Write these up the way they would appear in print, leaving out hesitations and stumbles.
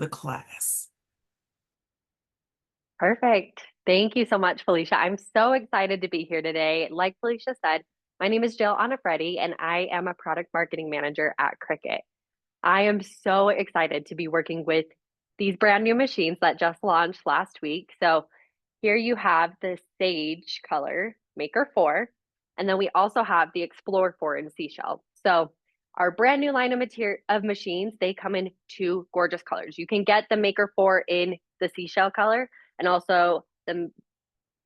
the class. Perfect. Thank you so much, Felicia. I'm so excited to be here today. Like Felicia said, my name is Jill Anafredi, and I am a product marketing manager at Cricut. I am so excited to be working with these brand new machines that just launched last week. So here you have the Sage color Maker 4, and then we also have the Explore 4 in Seashell. So our brand new line of machines, they come in two gorgeous colors. You can get the Maker 4 in the Seashell color and also the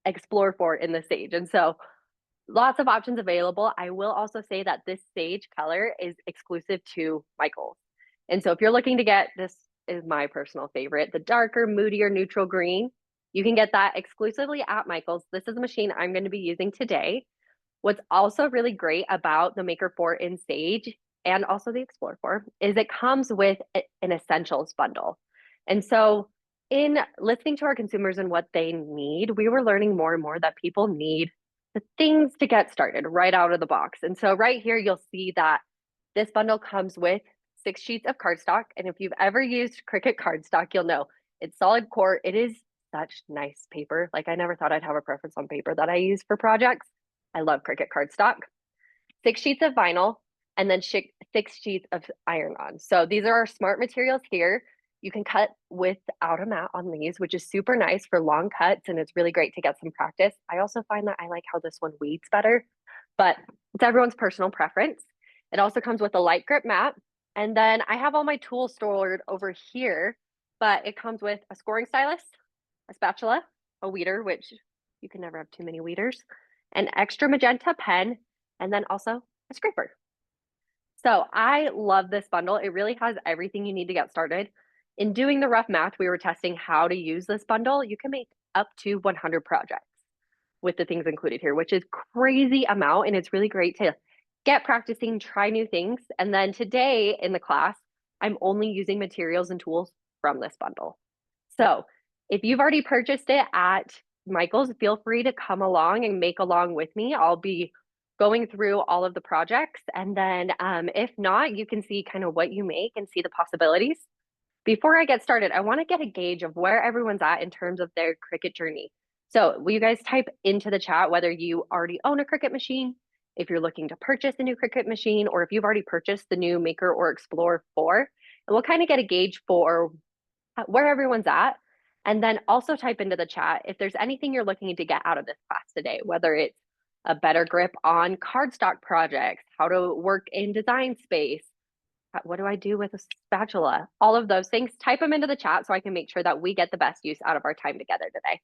Explore 4 in the Sage. And so lots of options available. I will also say that this Sage color is exclusive to Michaels. And so if you're looking to get, this is my personal favorite, the darker, moodier neutral green, you can get that exclusively at Michaels. This is a machine I'm going to be using today. What's also really great about the Maker 4 in Sage and also the Explore 4 is it comes with an essentials bundle. And so in listening to our consumers and what they need, we were learning more and more that people need the things to get started right out of the box. And so right here, you'll see that this bundle comes with 6 sheets of cardstock. And if you've ever used Cricut cardstock, you'll know it's solid core. It is such nice paper. Like I never thought I'd have a preference on paper that I use for projects. I love Cricut cardstock. 6 sheets of vinyl, and then 6 sheets of iron-on. So these are our smart materials here. You can cut without a mat on these, which is super nice for long cuts, and it's really great to get some practice. I also find that I like how this one weeds better, but it's everyone's personal preference. It also comes with a light grip mat, and then I have all my tools stored over here, but it comes with a scoring stylus, a spatula, a weeder, which you can never have too many weeders, an extra magenta pen, and then also a scraper. So I love this bundle. It really has everything you need to get started. In doing the rough math, we were testing how to use this bundle. You can make up to 100 projects with the things included here, which is crazy amount. And it's really great to get practicing, try new things. And then today in the class, I'm only using materials and tools from this bundle. So if you've already purchased it at Michael's, feel free to come along and make along with me. I'll be going through all of the projects. And then if not, you can see kind of what you make and see the possibilities. Before I get started, I want to get a gauge of where everyone's at in terms of their Cricut journey. So will you guys type into the chat whether you already own a Cricut machine, if you're looking to purchase a new Cricut machine, or if you've already purchased the new Maker or Explore 4, and we'll kind of get a gauge for where everyone's at. And then also type into the chat if there's anything you're looking to get out of this class today, whether it's a better grip on cardstock projects, how to work in design space, what do I do with a spatula? All of those things, type them into the chat so I can make sure that we get the best use out of our time together today.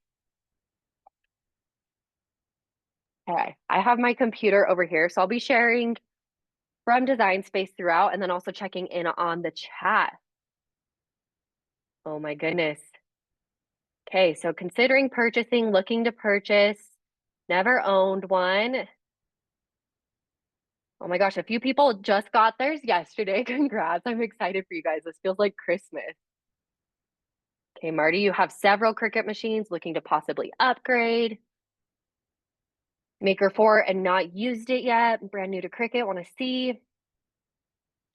Okay, I have my computer over here, so I'll be sharing from Design Space throughout and then also checking in on the chat. Oh my goodness. Okay, so considering purchasing, looking to purchase, never owned one. Oh my gosh, a few people just got theirs yesterday. Congrats. I'm excited for you guys. This feels like Christmas. Okay, Marty, you have several Cricut machines looking to possibly upgrade. Maker 4 and not used it yet. Brand new to Cricut, want to see.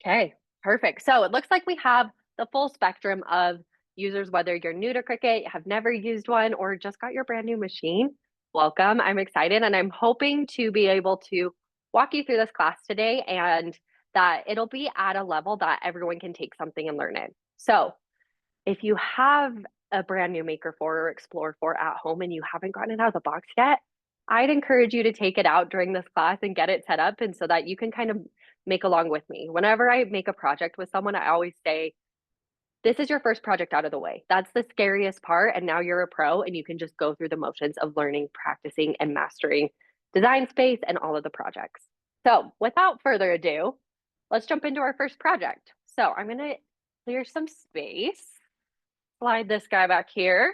Okay, perfect. So it looks like we have the full spectrum of users, whether you're new to Cricut, have never used one, or just got your brand new machine. Welcome. I'm excited, and I'm hoping to be able to walk you through this class today and that it'll be at a level that everyone can take something and learn it. So if you have a brand new Maker 4 or Explore 4 at home and you haven't gotten it out of the box yet, I'd encourage you to take it out during this class and get it set up, and so that you can kind of make along with me. Whenever I make a project with someone, I always say, this is your first project out of the way. That's the scariest part. And now you're a pro and you can just go through the motions of learning, practicing, and mastering Design Space and all of the projects. So without further ado, let's jump into our first project. So I'm going to clear some space, slide this guy back here.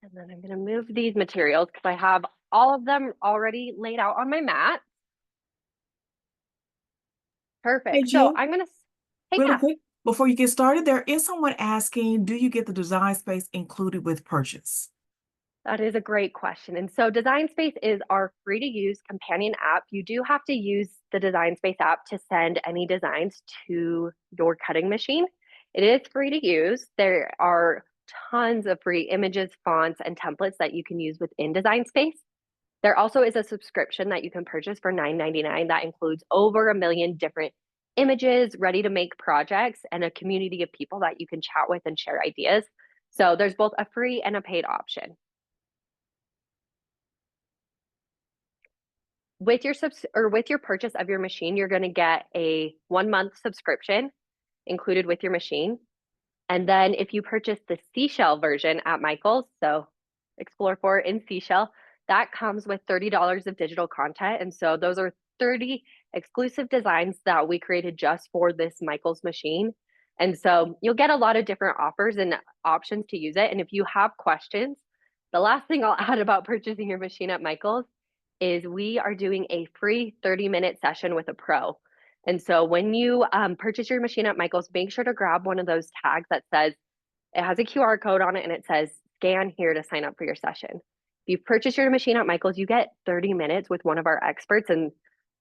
And then I'm going to move these materials because I have all of them already laid out on my mat. Perfect. Hey, So Jill, I'm going to, hey, really yeah. quick, before you get started, there is someone asking, do you get the design space included with purchase? That is a great question. And so Design Space is our free to use companion app. You do have to use the Design Space app to send any designs to your cutting machine. It is free to use. There are tons of free images, fonts, and templates that you can use within Design Space. There also is a subscription that you can purchase for $9.99 that includes over 1 million different images, ready to make projects, and a community of people that you can chat with and share ideas. So there's both a free and a paid option. With your purchase of your machine, you're going to get a 1 month subscription included with your machine. And then if you purchase the seashell version at Michael's, so Explore 4 in seashell, that comes with $30 of digital content. And so those are 30 exclusive designs that we created just for this Michael's machine. And so you'll get a lot of different offers and options to use it. And if you have questions, the last thing I'll add about purchasing your machine at Michael's is we are doing a free 30-minute session with a pro. And so when you purchase your machine at Michael's, make sure to grab one of those tags that says, it has a QR code on it and it says, scan here to sign up for your session. If you purchase your machine at Michael's, you get 30 minutes with one of our experts. And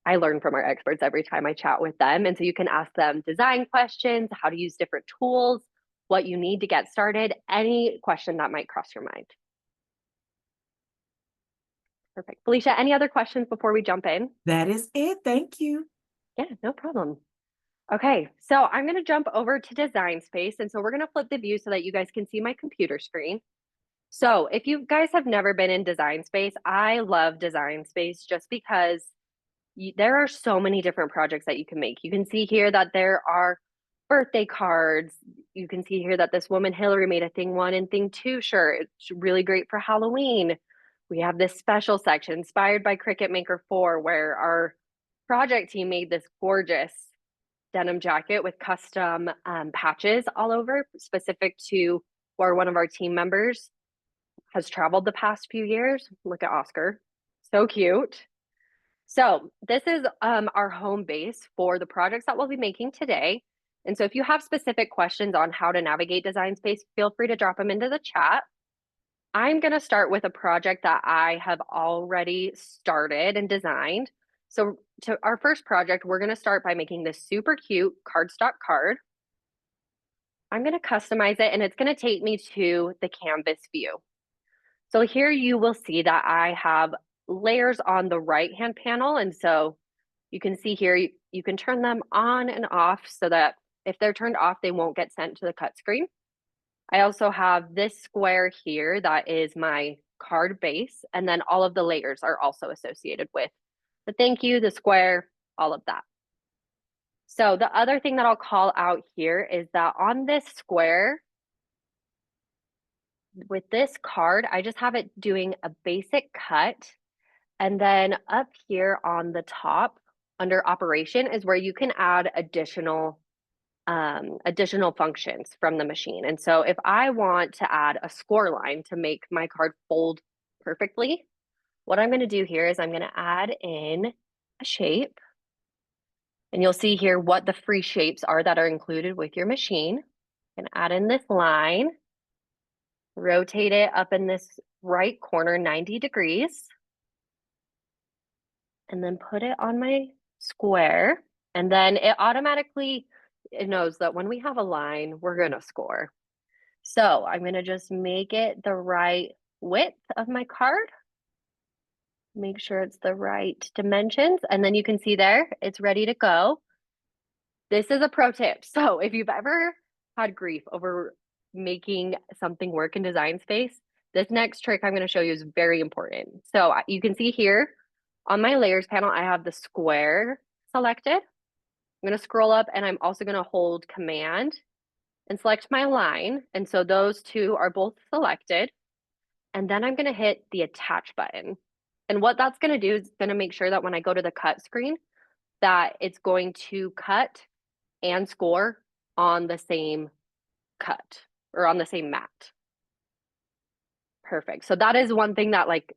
I learn from our experts every time I chat with them. And so you can ask them design questions, how to use different tools, what you need to get started, any question that might cross your mind. Perfect. Felicia, any other questions before we jump in? That is it. Thank you. Yeah, no problem. Okay, so I'm going to jump over to Design Space. And so we're going to flip the view so that you guys can see my computer screen. So if you guys have never been in Design Space, I love Design Space just because there are so many different projects that you can make. You can see here that there are birthday cards. You can see here that this woman, Hillary, made a thing 1 and thing 2 shirt. It's really great for Halloween. We have this special section inspired by Cricut Maker 4, where our project team made this gorgeous denim jacket with custom patches all over, specific to where one of our team members has traveled the past few years. Look at Oscar. So cute. So this is our home base for the projects that we'll be making today. And so if you have specific questions on how to navigate Design Space, feel free to drop them into the chat. I'm going to start with a project that I have already started and designed. So to our first project, we're going to start by making this super cute cardstock card. I'm going to customize it and it's going to take me to the canvas view. So here you will see that I have layers on the right-hand panel. And so you can see here, you can turn them on and off so that if they're turned off, they won't get sent to the cut screen. I also have this square here that is my card base, and then all of the layers are also associated with the thank you, the square, all of that. So the other thing that I'll call out here is that on this square, with this card, I just have it doing a basic cut. And then up here on the top under operation is where you can add additional functions from the machine. And so if I want to add a score line to make my card fold perfectly, what I'm going to do here is I'm going to add in a shape. And you'll see here what the free shapes are that are included with your machine. And add in this line, rotate it up in this right corner 90 degrees, and then put it on my square. And then it automatically, it knows that when we have a line, we're going to score. So I'm going to just make it the right width of my card. Make sure it's the right dimensions. And then you can see there, it's ready to go. This is a pro tip. So if you've ever had grief over making something work in Design Space, this next trick I'm going to show you is very important. So you can see here on my layers panel, I have the square selected. I'm going to scroll up and I'm also going to hold Command and select my line. And so those two are both selected. And then I'm going to hit the attach button. And what that's going to do is going to make sure that when I go to the cut screen, that it's going to cut and score on the same cut or on the same mat. Perfect. So that is one thing that, like,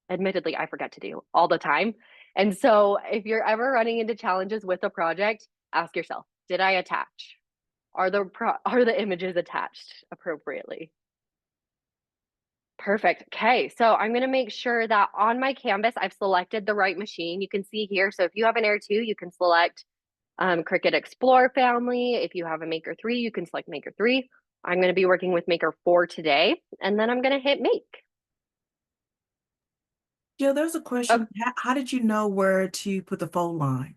admittedly, I forget to do all the time. And so if you're ever running into challenges with a project, ask yourself, did I attach? Are the images attached appropriately? Perfect. Okay, so I'm going to make sure that on my canvas, I've selected the right machine. You can see here. So if you have an Air 2, you can select Cricut Explore family. If you have a Maker 3, you can select Maker 3. I'm going to be working with Maker 4 today, and then I'm going to hit make. Jill, there's a Oh, question. How did you know where to put the fold line?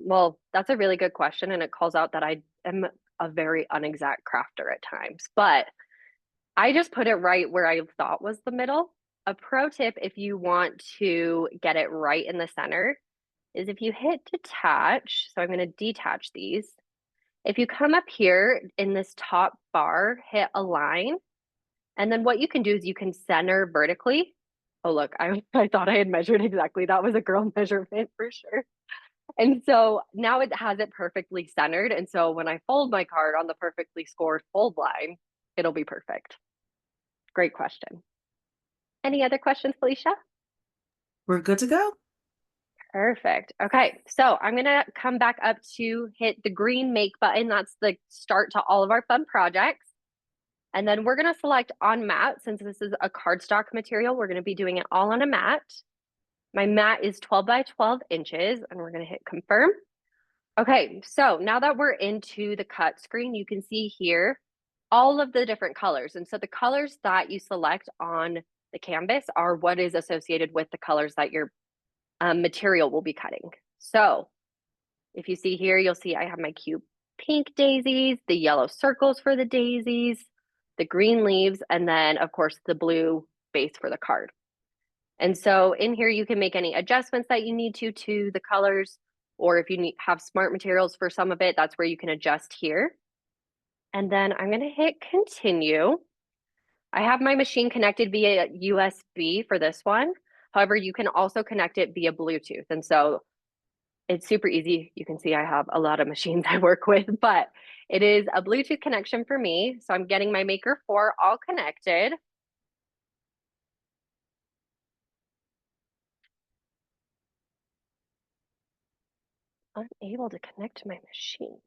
well, that's a really good question, and it calls out that I am a very unexact crafter at times, but I just put it right where I thought was the middle. A pro tip if you want to get it right in the center is if you hit detach, so I'm going to detach these. If you come up here in this top bar, hit align, and then what you can do is you can center vertically. Oh, look, I thought I had measured exactly. That was a girl measurement for sure. And so now it has it perfectly centered. And so when I fold my card on the perfectly scored fold line, it'll be perfect. Great question. Any other questions, Felicia? We're good to go. Perfect. Okay, so I'm gonna come back up to hit the green make button. That's the start to all of our fun projects. And then we're gonna select on mat. Since this is a cardstock material, we're gonna be doing it all on a mat. My mat is 12 by 12 inches, and we're gonna hit confirm. Okay, so now that we're into the cut screen, you can see here all of the different colors. And so the colors that you select on the canvas are what is associated with the colors that your material will be cutting. So if you see here, you'll see I have my cute pink daisies, the yellow circles for the daisies, the green leaves, and then of course the blue base for the card. And so in here, you can make any adjustments that you need to the colors, or if you have smart materials for some of it, that's where you can adjust here. And then I'm gonna hit continue. I have my machine connected via USB for this one. However, you can also connect it via Bluetooth. And so it's super easy. You can see I have a lot of machines I work with, but it is a Bluetooth connection for me. So I'm getting my Maker 4 all connected. Unable to connect to my machine.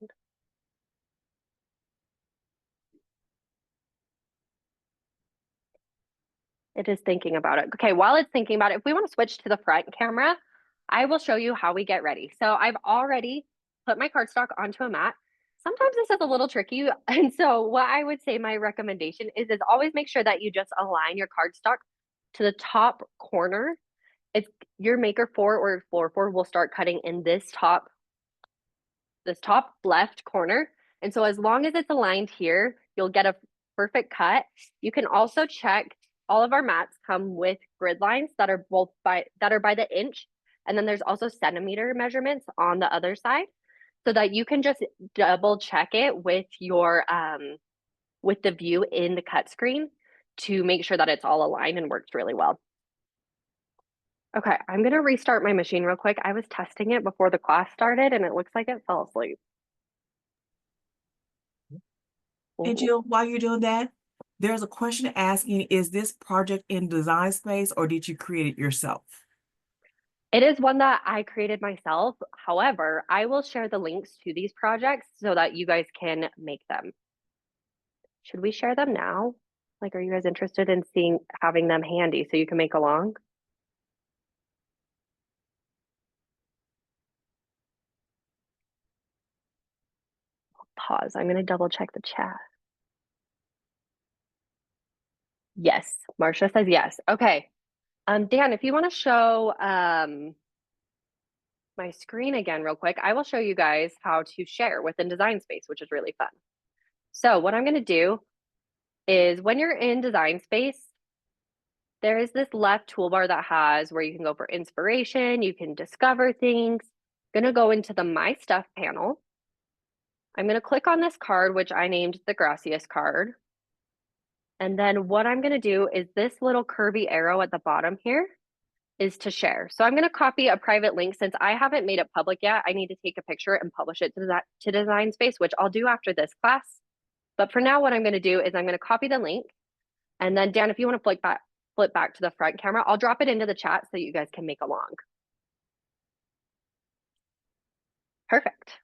It is thinking about it. Okay, while it's thinking about it, if we want to switch to the front camera, I will show you how we get ready. So I've already put my cardstock onto a mat. Sometimes this is a little tricky. And so what I would say my recommendation is always make sure that you just align your cardstock to the top corner. It's your Maker 4 or Explore 4 will start cutting in this top left corner. And so as long as it's aligned here, you'll get a perfect cut. You can also check all of our mats come with grid lines that are by the inch. And then there's also centimeter measurements on the other side so that you can just double check it with the view in the cut screen to make sure that it's all aligned and works really well. Okay, I'm gonna restart my machine real quick. I was testing it before the class started and it looks like it fell asleep. And Ooh. Jill, while you're doing that, there's a question asking, is this project in Design Space or did you create it yourself? It is one that I created myself. However, I will share the links to these projects so that you guys can make them. Should we share them now? Like, are you guys interested in having them handy so you can make along? Pause. I'm going to double check the chat. Yes, Marcia says yes. Okay. Dan, if you want to show my screen again real quick, I will show you guys how to share within Design Space, which is really fun. So what I'm going to do is when you're in Design Space, there is this left toolbar that has where you can go for inspiration, you can discover things. I'm going to go into the My Stuff panel. I'm going to click on this card, which I named the Gracias card. And then what I'm going to do is this little curvy arrow at the bottom here is to share. So I'm going to copy a private link. Since I haven't made it public yet, I need to take a picture and publish it to Design Space, which I'll do after this class. But for now, what I'm going to do is I'm going to copy the link. And then Dan, if you want to flip back to the front camera, I'll drop it into the chat so you guys can make along. Perfect.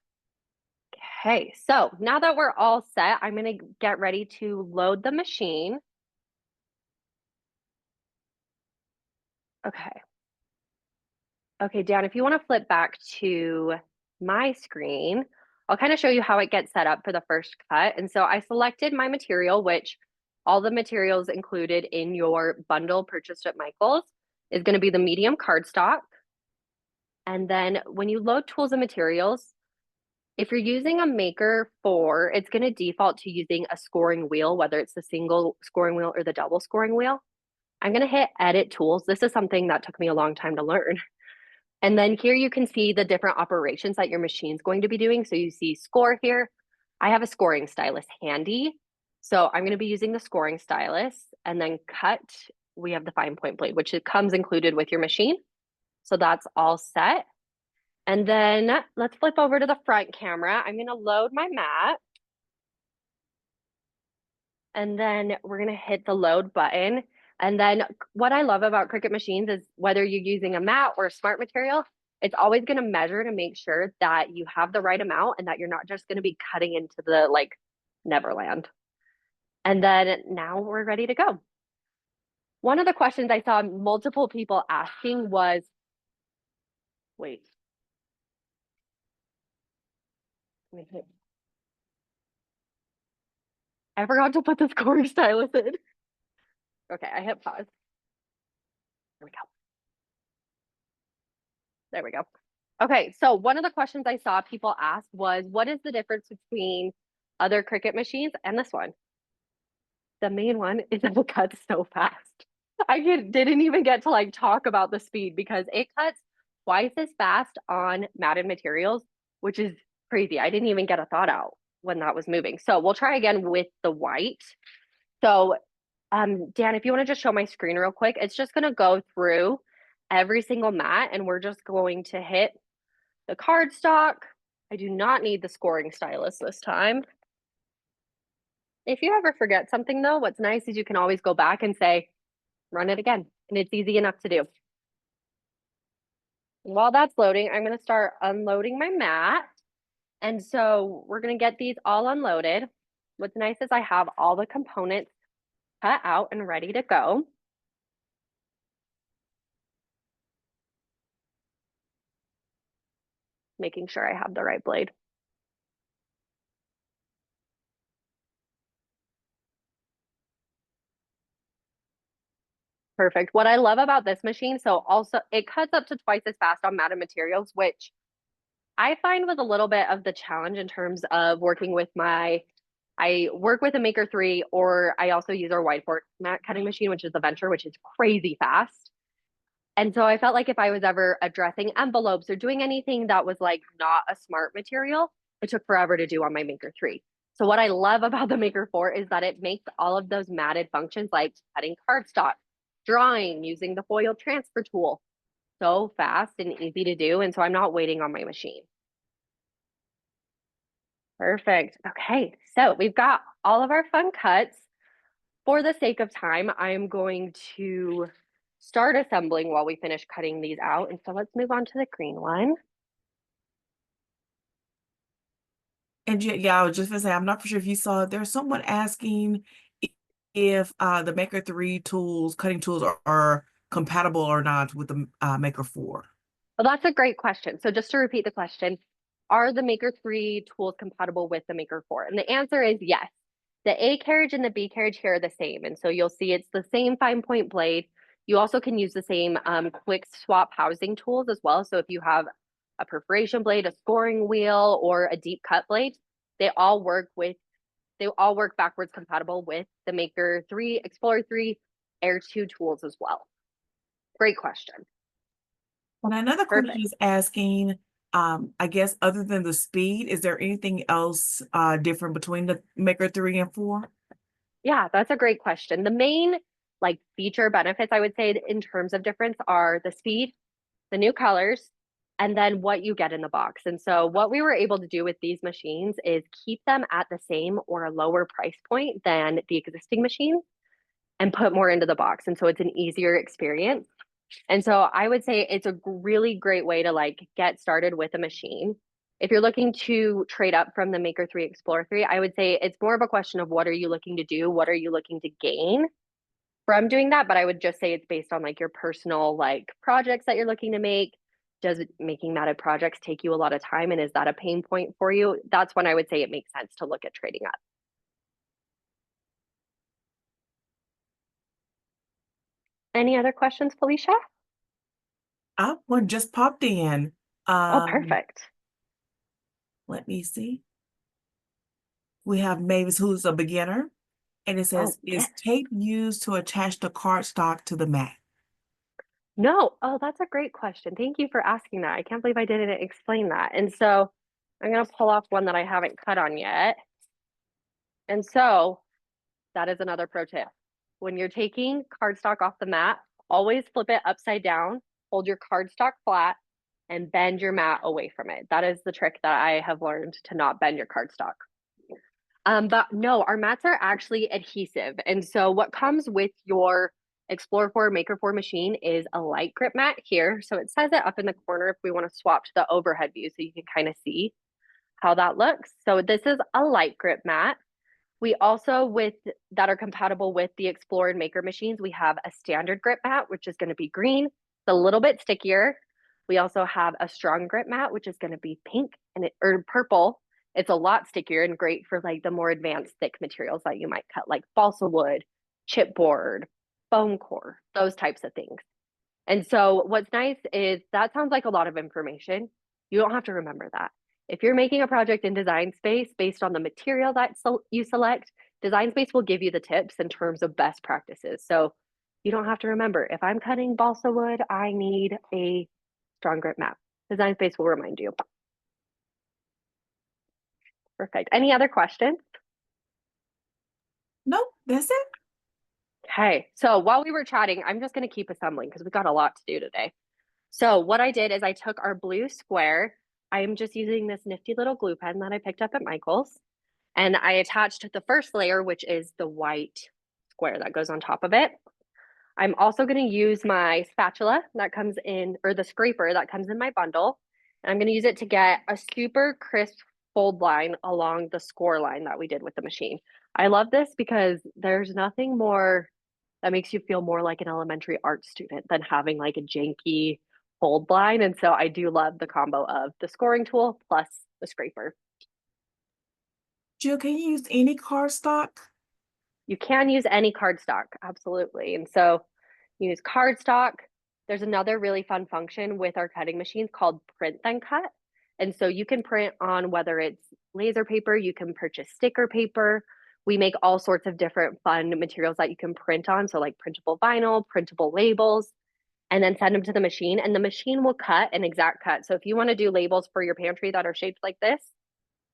Okay, so now that we're all set, I'm going to get ready to load the machine. Okay. Okay, Dan, if you want to flip back to my screen, I'll kind of show you how it gets set up for the first cut. And so I selected my material, which all the materials included in your bundle purchased at Michael's is going to be the medium cardstock. And then when you load tools and materials, if you're using a Maker 4, it's going to default to using a scoring wheel, whether it's the single scoring wheel or the double scoring wheel. I'm going to hit Edit Tools. This is something that took me a long time to learn. And then here you can see the different operations that your machine's going to be doing. So you see score here. I have a scoring stylus handy. So I'm going to be using the scoring stylus, and then cut. We have the fine point blade, which it comes included with your machine. So that's all set. And then let's flip over to the front camera. I'm going to load my mat. And then we're going to hit the load button. And then what I love about Cricut machines is whether you're using a mat or a smart material, it's always going to measure to make sure that you have the right amount and that you're not just going to be cutting into the like Neverland. And then now we're ready to go. One of the questions I saw multiple people asking was, wait, let me hit. I forgot to put the scoring stylus in. Okay, I hit pause. There we go. There we go. Okay, so one of the questions I saw people ask was, what is the difference between other Cricut machines and this one? The main one is that it cuts so fast. Didn't even get to like talk about the speed because it cuts twice as fast on matted materials, which is crazy. I didn't even get a thought out when that was moving. So we'll try again with the white. So Dan, if you want to just show my screen real quick, it's just going to go through every single mat and we're just going to hit the cardstock. I do not need the scoring stylus this time. If you ever forget something though, what's nice is you can always go back and say, run it again. And it's easy enough to do. While that's loading, I'm going to start unloading my mat. And so we're going to get these all unloaded. What's nice is I have all the components cut out and ready to go. Making sure I have the right blade. Perfect. What I love about this machine, so also it cuts up to twice as fast on matted materials, which I find was a little bit of the challenge in terms of working with I work with a Maker 3, or I also use our wide format cutting machine, which is the Venture, which is crazy fast. And so I felt like if I was ever addressing envelopes or doing anything that was like not a smart material, it took forever to do on my Maker 3. So what I love about the Maker 4 is that it makes all of those matted functions like cutting cardstock, drawing, using the foil transfer tool so fast and easy to do. And so I'm not waiting on my machine. Perfect. Okay, so we've got all of our fun cuts. For the sake of time, I'm going to start assembling while we finish cutting these out. And so let's move on to the green one. And yeah, I was just gonna say, I'm not for sure if you saw, there's someone asking if the Maker 3 tools, cutting tools are compatible or not with the Maker 4. Well, that's a great question. So just to repeat the question, are the Maker 3 tools compatible with the Maker 4? And the answer is yes. The A carriage and the B carriage here are the same. And so you'll see it's the same fine point blade. You also can use the same quick swap housing tools as well. So if you have a perforation blade, a scoring wheel, or a deep cut blade, they all work backwards compatible with the Maker 3, Explorer 3, Air 2 tools as well. Great question. And another question Perfect. is asking, I guess other than the speed, is there anything else different between the Maker 3 and 4? Yeah, that's a great question. The main like feature benefits I would say in terms of difference are the speed, the new colors, and then what you get in the box. And so what we were able to do with these machines is keep them at the same or a lower price point than the existing machines and put more into the box. And so it's an easier experience. And so I would say it's a really great way to like get started with a machine. If you're looking to trade up from the Maker 3 Explorer 3, I would say it's more of a question of what are you looking to do? What are you looking to gain from doing that? But I would just say it's based on like your personal like projects that you're looking to make. does making matted projects take you a lot of time, and is that a pain point for you? That's when I would say it makes sense to look at trading up. Any other questions, Felicia? One just popped in. Oh, Um, perfect. let me see. We have Mavis, who's a beginner, and it Oh, says, yeah. "Is tape used to attach the cardstock to the mat?" No. Oh, that's a great question. Thank you for asking that. I can't believe I didn't explain that. And so I'm going to pull off one that I haven't cut on yet. And so that is another pro tip. When you're taking cardstock off the mat, always flip it upside down, hold your cardstock flat, and bend your mat away from it. That is the trick that I have learned to not bend your cardstock. But no, our mats are actually adhesive. And so what comes with your Explorer 4 Maker 4 machine is a light grip mat here. So it says it up in the corner if we want to swap to the overhead view so you can kind of see how that looks. So this is a light grip mat. We also, with that are compatible with the Explorer and Maker machines, we have a standard grip mat, which is going to be green. It's a little bit stickier. We also have a strong grip mat, which is going to be pink and or purple. It's a lot stickier and great for like the more advanced thick materials that you might cut, like balsa wood, chipboard, foam core, those types of things. And so what's nice is that sounds like a lot of information. You don't have to remember that. If you're making a project in Design Space based on the material that you select, Design Space will give you the tips in terms of best practices. So you don't have to remember, if I'm cutting balsa wood, I need a strong grip mat. Design Space will remind you. Perfect. Any other questions? Nope, that's it. Okay, so while we were chatting, I'm just going to keep assembling because we've got a lot to do today. So what I did is I took our blue square. I am just using this nifty little glue pen that I picked up at Michael's. And I attached the first layer, which is the white square that goes on top of it. I'm also going to use my spatula that comes in, or the scraper that comes in my bundle. And I'm going to use it to get a super crisp fold line along the score line that we did with the machine. I love this because there's nothing more that makes you feel more like an elementary art student than having like a janky fold line. And so I do love the combo of the scoring tool plus the scraper. Jill, can you use any cardstock? You can use any cardstock, absolutely. And so you use cardstock. There's another really fun function with our cutting machines called print then cut. And so you can print on whether it's laser paper, you can purchase sticker paper. We make all sorts of different fun materials that you can print on. So, like printable vinyl, printable labels, and then send them to the machine. And the machine will cut an exact cut. So, if you want to do labels for your pantry that are shaped like this,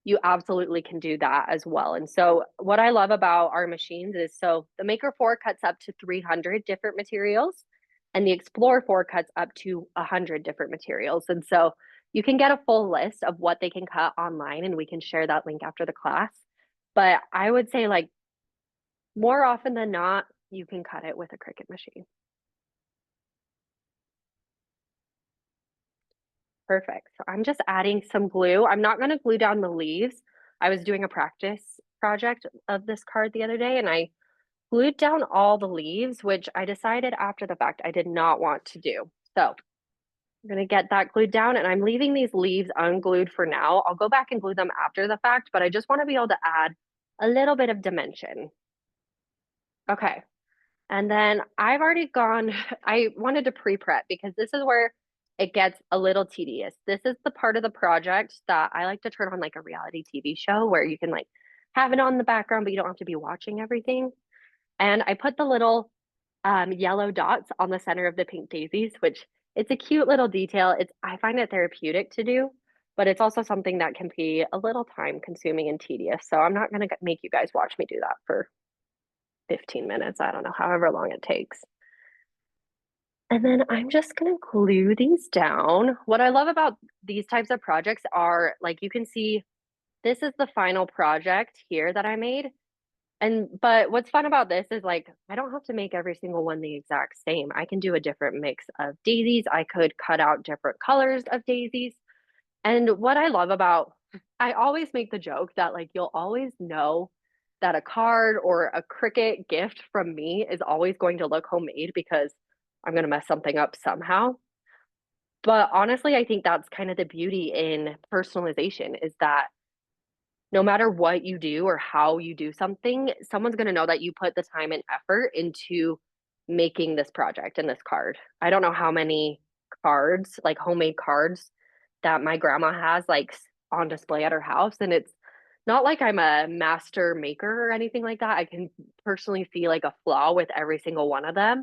you absolutely can do that as well. And so what I love about our machines is so the Maker 4 cuts up to 300 different materials and the Explorer 4 cuts up to 100 different materials. And so you can get a full list of what they can cut online and we can share that link after the class. But I would say like more often than not, you can cut it with a Cricut machine. Perfect. So I'm just adding some glue. I'm not going to glue down the leaves. I was doing a practice project of this card the other day and I glued down all the leaves, which I decided after the fact I did not want to do. So I'm going to get that glued down and I'm leaving these leaves unglued for now. I'll go back and glue them after the fact, but I just want to be able to add a little bit of dimension. Okay. And then I've already gone, I wanted to pre-prep because this is where it gets a little tedious. This is the part of the project that I like to turn on like a reality TV show where you can like have it on in the background, but you don't have to be watching everything. And I put the little yellow dots on the center of the pink daisies, which it's a cute little detail. I find it therapeutic to do, but it's also something that can be a little time consuming and tedious. So I'm not going to make you guys watch me do that for 15 minutes. I don't know, however long it takes. And then I'm just going to glue these down. What I love about these types of projects are like you can see this is the final project here that I made. But what's fun about this is like I don't have to make every single one the exact same. I can do a different mix of daisies. I could cut out different colors of daisies. And what I love about I always make the joke that like you'll always know that a card or a Cricut gift from me is always going to look homemade because I'm going to mess something up somehow. But honestly, I think that's kind of the beauty in personalization is that no matter what you do or how you do something, someone's going to know that you put the time and effort into making this project and this card. I don't know how many cards, like homemade cards, that my grandma has like on display at her house. And it's not like I'm a master maker or anything like that. I can personally see like a flaw with every single one of them.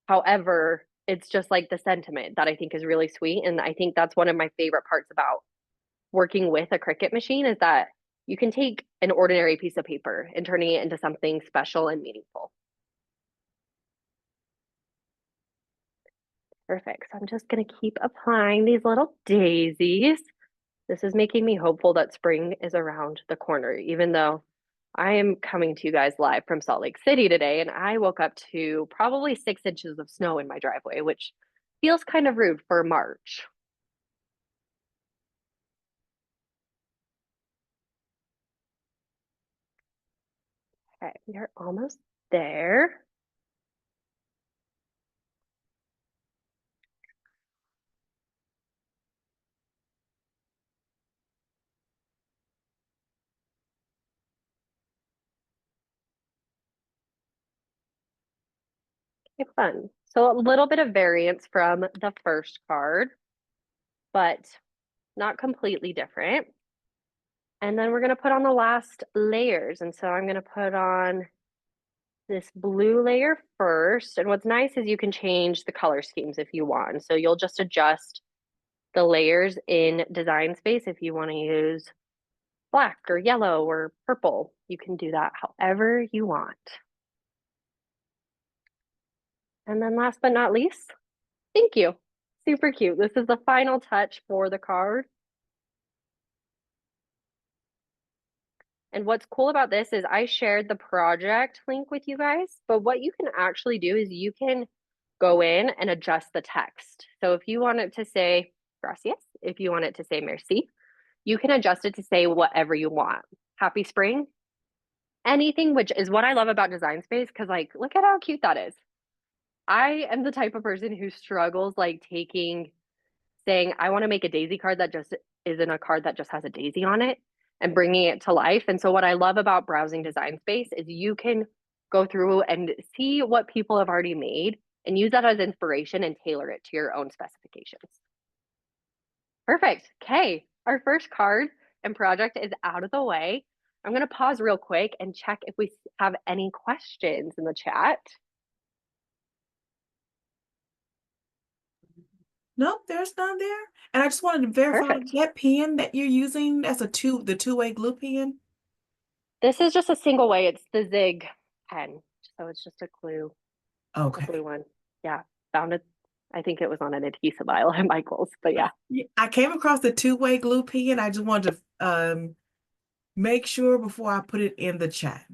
However, it's just like the sentiment that I think is really sweet. And I think that's one of my favorite parts about working with a Cricut machine is that you can take an ordinary piece of paper and turning it into something special and meaningful. Perfect. So I'm just going to keep applying these little daisies. This is making me hopeful that spring is around the corner, even though I am coming to you guys live from Salt Lake City today, and I woke up to probably 6 inches of snow in my driveway, which feels kind of rude for March. Okay, we are almost there. Okay, fun. So a little bit of variance from the first card, but not completely different. And then we're going to put on the last layers. And so I'm going to put on this blue layer first. And what's nice is you can change the color schemes if you want. So you'll just adjust the layers in Design Space if you want to use black or yellow or purple. You can do that however you want. And then last but not least, thank you. Super cute. This is the final touch for the card. And what's cool about this is I shared the project link with you guys, but what you can actually do is you can go in and adjust the text. So if you want it to say gracias, if you want it to say merci, you can adjust it to say whatever you want. Happy spring, anything, which is what I love about Design Space, because like, look at how cute that is. I am the type of person who struggles like saying, I want to make a daisy card that just isn't a card that just has a daisy on it and bringing it to life. And so, what I love about browsing Design Space is you can go through and see what people have already made and use that as inspiration and tailor it to your own specifications. Perfect. Okay. Our first card and project is out of the way. I'm going to pause real quick and check if we have any questions in the chat. Nope, there's none there. And I just wanted to verify Perfect. that pen that you're using, that's the two-way glue pen. This is just a single way. It's the Zig pen. So it's just a Okay. blue one. Yeah, found it. I think it was on an adhesive aisle at Michael's, but yeah. Yeah, I came across the two-way glue pen. I just wanted to make sure before I put it in the chat.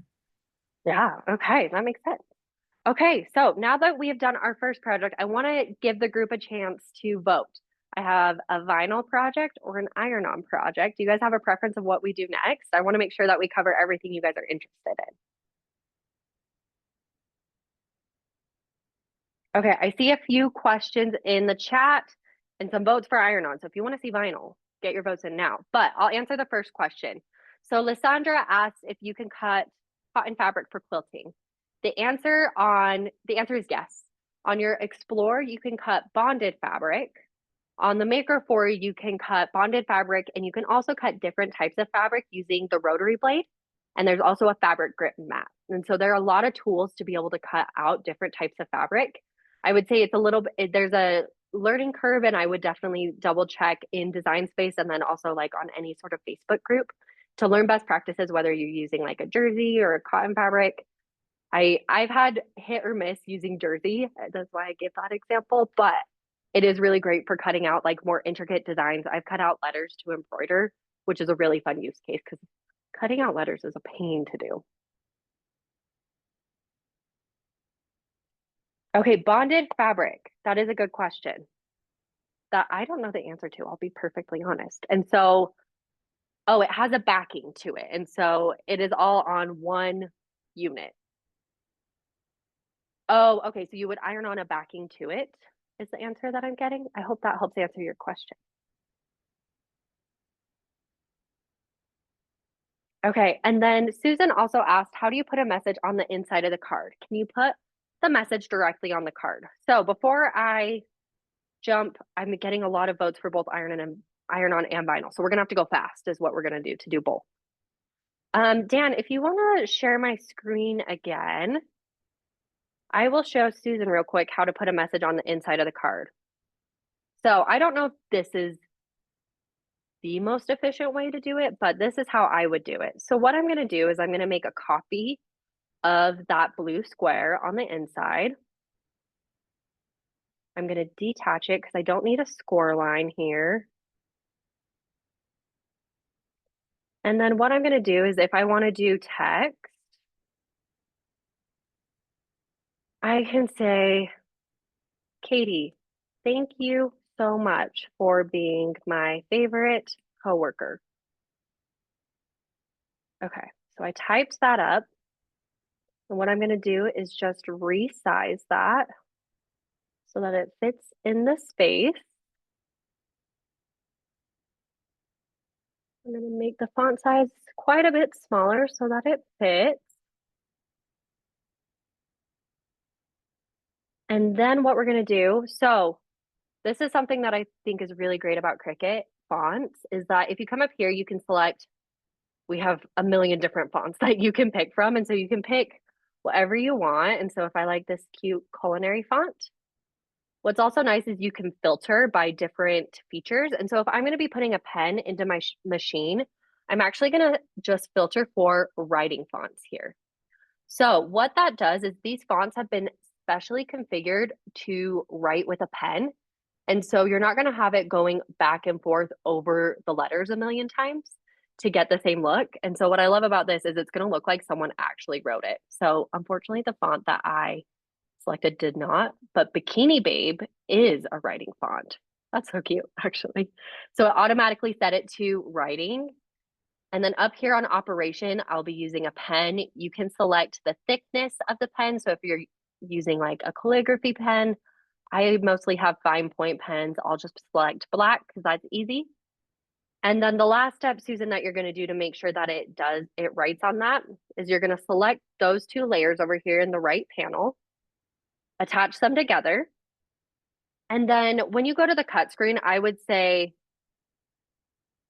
Yeah, okay, that makes sense. Okay, so now that we have done our first project, I want to give the group a chance to vote. I have a vinyl project or an iron-on project. Do you guys have a preference of what we do next? I want to make sure that we cover everything you guys are interested in. Okay, I see a few questions in the chat and some votes for iron-on. So if you want to see vinyl, get your votes in now. But I'll answer the first question. So Lysandra asks if you can cut cotton fabric for quilting. The answer is yes. On your Explore, you can cut bonded fabric. On the Maker 4, you can cut bonded fabric, and you can also cut different types of fabric using the rotary blade. And there's also a fabric grip mat. And so there are a lot of tools to be able to cut out different types of fabric. I would say it's a little bit, there's a learning curve, and I would definitely double check in Design Space and then also like on any sort of Facebook group to learn best practices, whether you're using like a jersey or a cotton fabric. I've had hit or miss using jersey. That's why I give that example, but it is really great for cutting out like more intricate designs. I've cut out letters to embroider, which is a really fun use case because cutting out letters is a pain to do. Okay, bonded fabric. That is a good question that I don't know the answer to. I'll be perfectly honest. And so, oh, it has a backing to it. And so it is all on one unit. Oh, okay. So you would iron on a backing to it. is the answer that I'm getting. I hope that helps answer your question. Okay, and then Susan also asked, how do you put a message on the inside of the card? Can you put the message directly on the card? So before I jump, I'm getting a lot of votes for both iron on and vinyl. So we're gonna have to go fast is what we're gonna do to do both. Dan, if you wanna share my screen again, I will show Susan real quick how to put a message on the inside of the card. So I don't know if this is the most efficient way to do it, but this is how I would do it. So what I'm gonna do is I'm gonna make a copy of that blue square on the inside. I'm gonna detach it because I don't need a score line here. And then what I'm gonna do is if I wanna do text, I can say, Katie, thank you so much for being my favorite coworker. Okay, so I typed that up. And what I'm gonna do is just resize that so that it fits in the space. I'm gonna make the font size quite a bit smaller so that it fits. And then what we're gonna do, so this is something that I think is really great about Cricut fonts, is that if you come up here, you can select, we have a million different fonts that you can pick from. And so you can pick whatever you want. And so if I like this cute culinary font, what's also nice is you can filter by different features. And so if I'm going to be putting a pen into my machine, I'm actually going to just filter for writing fonts here. So what that does is these fonts have been specially configured to write with a pen. And so you're not going to have it going back and forth over the letters a million times to get the same look. And so what I love about this is it's going to look like someone actually wrote it. So unfortunately, the font that I selected did not, but Bikini Babe is a writing font. That's so cute, actually. So it automatically set it to writing. And then up here on operation, I'll be using a pen. You can select the thickness of the pen. So if you're using like a calligraphy pen, I mostly have fine point pens. I'll just select black because that's easy. And then the last step, Susan, that you're going to do to make sure that it writes on that is you're going to select those two layers over here in the right panel, attach them together. And then when you go to the cut screen, I would say,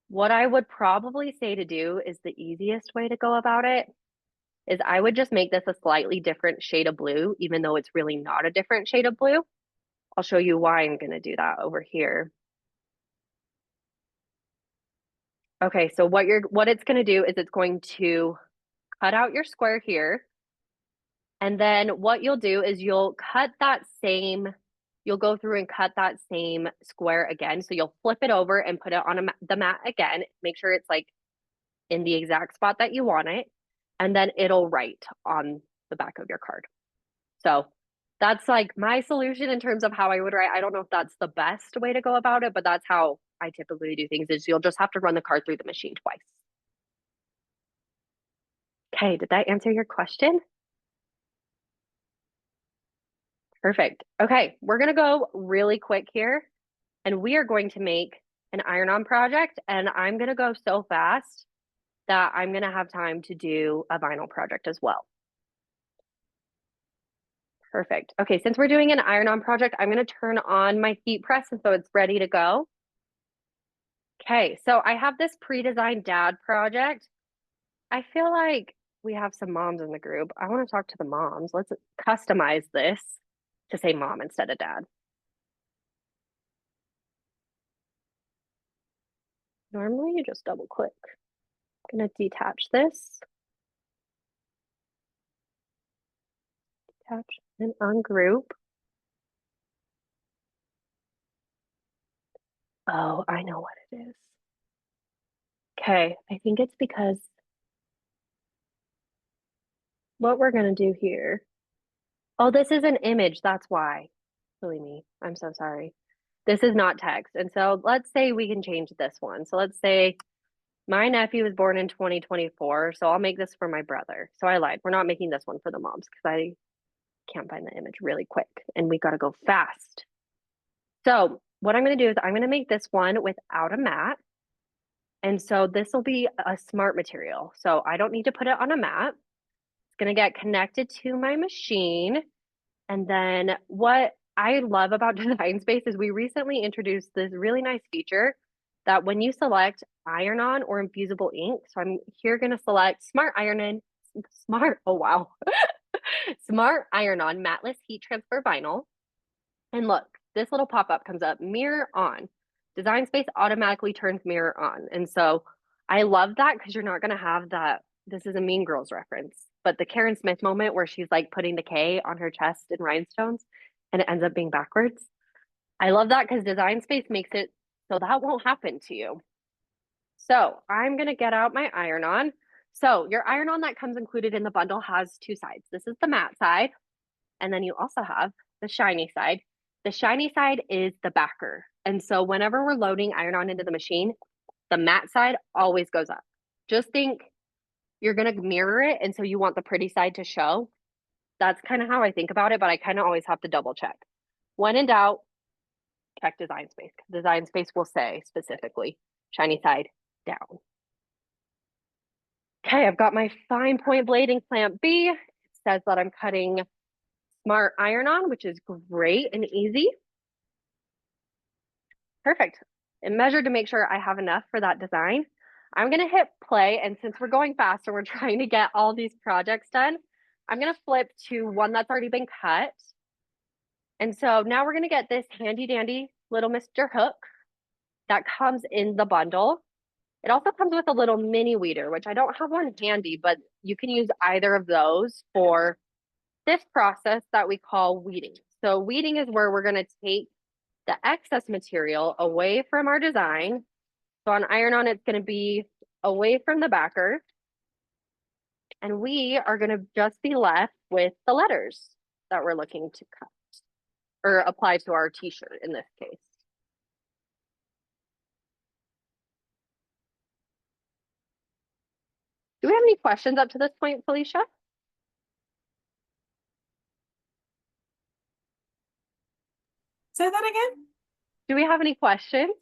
what I would probably say to do is the easiest way to go about it is I would just make this a slightly different shade of blue, even though it's really not a different shade of blue. I'll show you why I'm going to do that over here. Okay, so what it's going to do is it's going to cut out your square here. And then what you'll do is you'll go through and cut that same square again. So you'll flip it over and put it on the mat again. Make sure it's like in the exact spot that you want it. And then it'll write on the back of your card. So that's like my solution in terms of how I would write. I don't know if that's the best way to go about it, but that's how I typically do things is you'll just have to run the card through the machine twice. Okay, did that answer your question? Perfect. Okay, we're gonna go really quick here and we are going to make an iron-on project and I'm gonna go so fast that I'm gonna have time to do a vinyl project as well. Perfect. Okay, since we're doing an iron-on project, I'm gonna turn on my heat press and so it's ready to go. Okay, so I have this pre-designed dad project. I feel like we have some moms in the group. I want to talk to the moms. Let's customize this to say mom instead of dad. Normally you just double click. I'm gonna detach this. Detach and ungroup. Oh, I know what it is. Okay, I think it's because what we're gonna do here. Oh, this is an image, that's why. Silly me, I'm so sorry. This is not text. And so let's say we can change this one. So let's say my nephew was born in 2024, so I'll make this for my brother. So I lied. We're not making this one for the moms because I can't find the image really quick and we got to go fast. So what I'm going to do is I'm going to make this one without a mat. And so this will be a smart material. So I don't need to put it on a mat. It's going to get connected to my machine. And then what I love about Design Space is we recently introduced this really nice feature that when you select iron on or infusible ink, so I'm here going to select oh wow, smart iron on matless heat transfer vinyl. And look, this little pop-up comes up, mirror on. Design Space automatically turns mirror on. And so I love that because you're not going to have that. This is a Mean Girls reference, but the Karen Smith moment where she's like putting the K on her chest in rhinestones and it ends up being backwards. I love that because Design Space makes it so that won't happen to you. So I'm going to get out my iron on. So your iron on that comes included in the bundle has two sides. This is the matte side, and then you also have the shiny side. The shiny side is the backer. And so whenever we're loading iron on into the machine, the matte side always goes up. Just think you're going to mirror it. And so you want the pretty side to show. That's kind of how I think about it, but I kind of always have to double check. When in doubt, check Design Space. Design Space will say specifically shiny side down. Okay, I've got my fine point blading clamp B. It says that I'm cutting smart iron on, which is great and easy. Perfect. And measure to make sure I have enough for that design. I'm going to hit play. And since we're going fast and we're trying to get all these projects done, I'm going to flip to one that's already been cut. And so now we're going to get this handy dandy little Mr. Hook that comes in the bundle. It also comes with a little mini weeder, which I don't have one handy, but you can use either of those for this process that we call weeding. So weeding is where we're going to take the excess material away from our design. So on iron on, it's going to be away from the backer. And we are going to just be left with the letters that we're looking to cut or apply to our t-shirt in this case. Do we have any questions up to this point, Felicia? Say that again. Do we have any questions?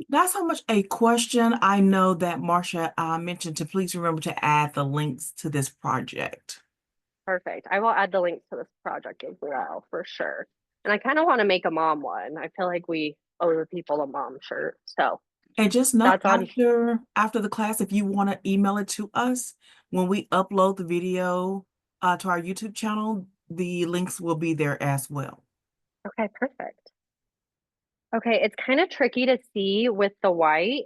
Not so much a question. I know that Marcia mentioned to please remember to add the links to this project. Perfect. I will add the links to this project as well, for sure. And I kind of want to make a mom one. I feel like we owe the people a mom shirt. So And just know that's on. after the class, if you want to email it to us, when we upload the video to our YouTube channel, the links will be there as well. Okay, perfect. Okay, it's kind of tricky to see with the white,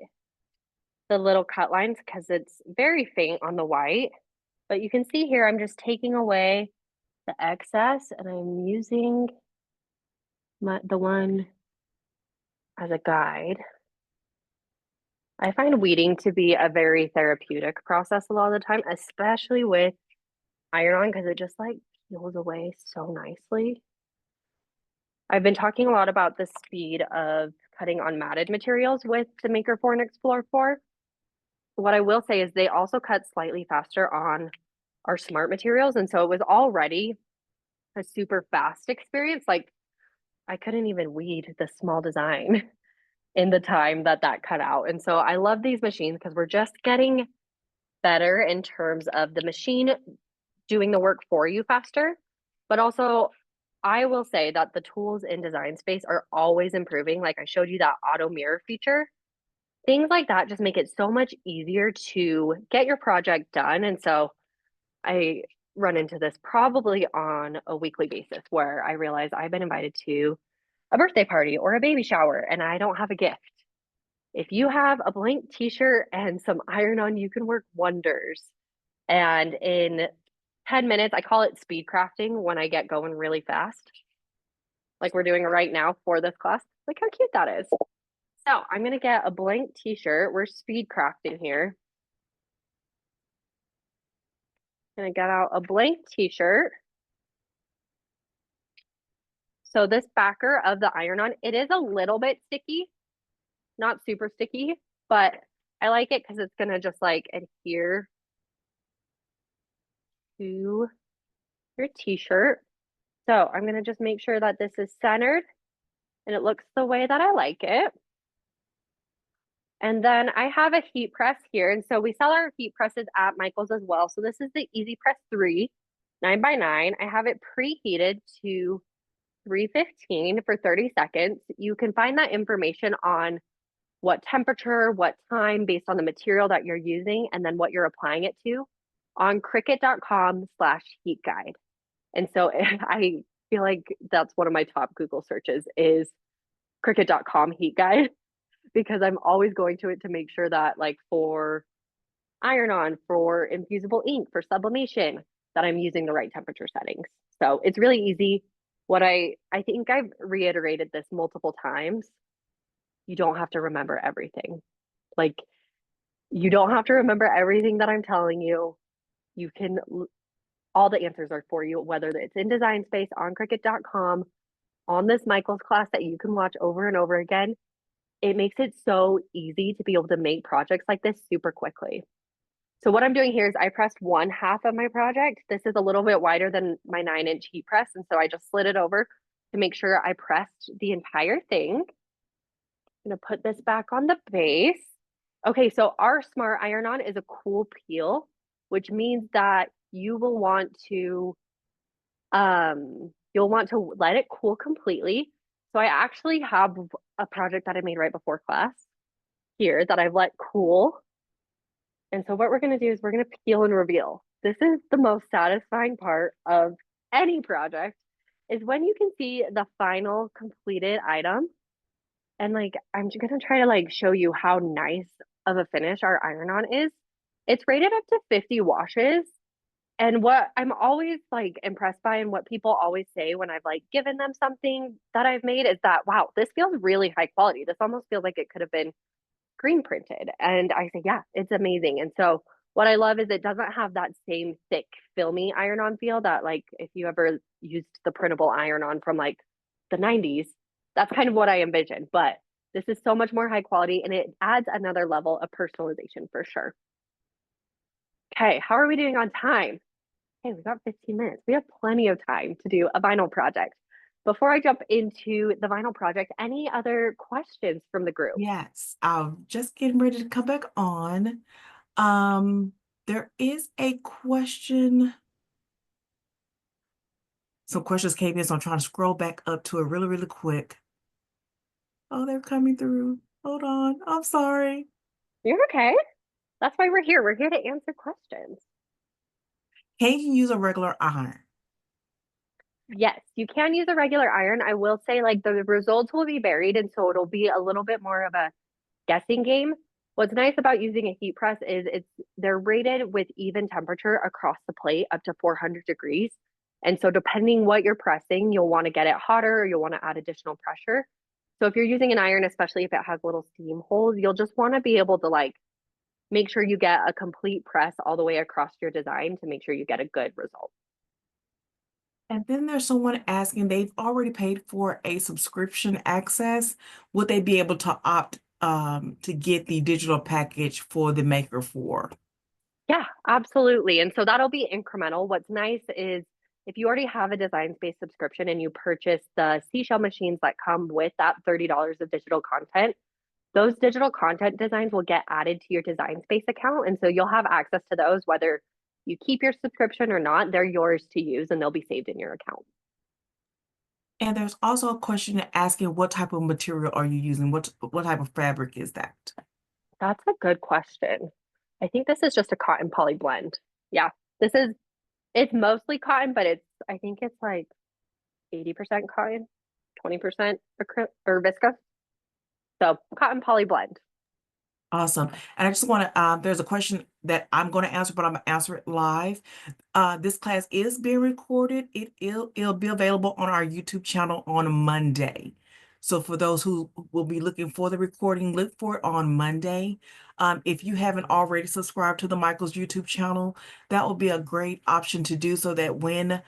the little cut lines, because it's very faint on the white. But you can see here, I'm just taking away the excess and I'm using the one as a guide. I find weeding to be a very therapeutic process a lot of the time, especially with iron on, because it just like peels away so nicely. I've been talking a lot about the speed of cutting on matted materials with the Maker 4 and Explore 4. What I will say is they also cut slightly faster on our smart materials. And so it was already a super fast experience. Like I couldn't even weed the small design in the time that cut out. And so I love these machines because we're just getting better in terms of the machine doing the work for you faster. But also, I will say that the tools in Design Space are always improving. Like I showed you that auto mirror feature. Things like that just make it so much easier to get your project done. And so I run into this probably on a weekly basis where I realize I've been invited to a birthday party or a baby shower and I don't have a gift. If you have a blank t-shirt and some iron on, you can work wonders. And in 10 minutes, I call it speed crafting when I get going really fast, like we're doing right now for this class. Look how cute that is. So I'm going to get a blank t-shirt. We're speed crafting here. Gonna get out a blank t-shirt. So this backer of the iron-on, it is a little bit sticky, not super sticky, but I like it because it's gonna just like adhere to your t-shirt. So I'm gonna just make sure that this is centered and it looks the way that I like it. And then I have a heat press here. And so we sell our heat presses at Michael's as well. So this is the Easy Press 3, 9x9. I have it preheated to 315 for 30 seconds. You can find that information on what temperature, what time, based on the material that you're using, and then what you're applying it to on cricut.com/heat guide. And so I feel like that's one of my top Google searches is cricut.com heat guide because I'm always going to it to make sure that like for iron on, for infusible ink, for sublimation, that I'm using the right temperature settings. So it's really easy. What I think I've reiterated this multiple times. You don't have to remember everything. Like you don't have to remember everything that I'm telling you. You can all the answers are for you, whether it's in Design Space, on Cricut.com, on this Michael's class that you can watch over and over again. It makes it so easy to be able to make projects like this super quickly. So what I'm doing here is I pressed one half of my project. This is a little bit wider than my 9-inch heat press. And so I just slid it over to make sure I pressed the entire thing. I'm gonna put this back on the base. Okay, so our Smart Iron-On is a cool peel, which means that you will want to you'll want to let it cool completely. So I actually have a project that I made right before class here that I've let cool. And so what we're going to do is we're going to peel and reveal. This is the most satisfying part of any project is when you can see the final completed item. And like I'm going to try to like show you how nice of a finish our iron-on is. It's rated up to 50 washes. And what I'm always like impressed by and what people always say when I've like given them something that I've made is that, wow, this feels really high quality. This almost feels like it could have been screen printed. And I say, yeah, it's amazing. And so what I love is it doesn't have that same thick, filmy iron on feel that like if you ever used the printable iron on from like the 90s, that's kind of what I envisioned. But this is so much more high quality and it adds another level of personalization for sure. Okay, how are we doing on time? Hey, we got 15 minutes. We have plenty of time to do a vinyl project. Before I jump into the vinyl project, any other questions from the group? Yes, I'm just getting ready to come back on. Um, there is a question. Some questions came in, so I'm trying to scroll back up to it really, really quick. Oh, they're coming through. Hold on. I'm sorry. You're okay. That's why we're here. We're here to answer questions. Can you use a regular iron? Yes, you can use a regular iron. I will say, like, the results will be buried, and so it'll be a little bit more of a guessing game. What's nice about using a heat press is they're rated with even temperature across the plate up to 400 degrees. And so depending what you're pressing, you'll want to get it hotter or you'll want to add additional pressure. So if you're using an iron, especially if it has little steam holes, you'll just want to be able to like make sure you get a complete press all the way across your design to make sure you get a good result. And then there's someone asking, they've already paid for a subscription access. Would they be able to opt to get the digital package for the Maker 4? Yeah, absolutely. And so that'll be incremental. What's nice is if you already have a Design Space subscription and you purchase the seashell machines that come with that $30 of digital content, those digital content designs will get added to your Design Space account. And so you'll have access to those whether you keep your subscription or not. They're yours to use and they'll be saved in your account. And there's also a question asking what type of material are you using? What type of fabric is that? That's a good question. I think this is just a cotton poly blend. Yeah, this is, it's mostly cotton, but I think it's like 80% cotton, 20% or viscose. So cotton poly blend. Awesome. And I just want to, there's a question that I'm going to answer, but I'm going to answer it live. This class is being recorded. It'll be available on our YouTube channel on Monday. So for those who will be looking for the recording, look for it on Monday. If you haven't already subscribed to the Michael's YouTube channel, that will be a great option to do so that when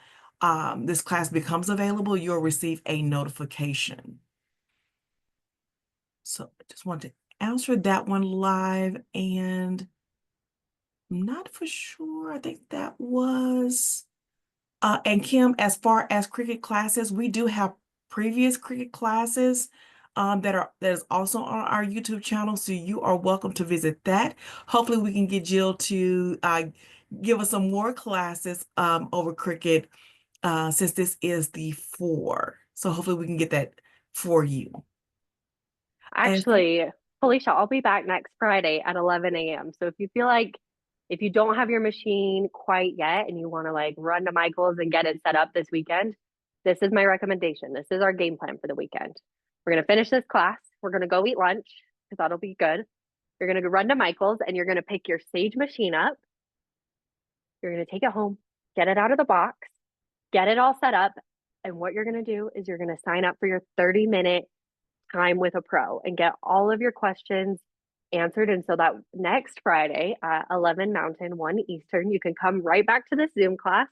this class becomes available, you'll receive a notification. So I just want to answer that one live, and I'm not for sure. I think that was And Kim, as far as Cricut classes, we do have previous Cricut classes that is also on our YouTube channel, so you are welcome to visit that. Hopefully, we can get Jill to give us some more classes over Cricut since this is the 4. So hopefully, we can get that for you. And Actually, Felicia, I'll be back next Friday at 11 a.m. So if you feel like if you don't have your machine quite yet and you want to like run to Michael's and get it set up this weekend, this is my recommendation. This is our game plan for the weekend. We're going to finish this class. We're going to go eat lunch because that'll be good. You're going to run to Michael's and you're going to pick your Sage machine up. You're going to take it home, get it out of the box, get it all set up. And what you're going to do is you're going to sign up for your 30-minute time with a pro and get all of your questions answered. And so that next Friday at 11 Mountain, 1 Eastern, you can come right back to this Zoom class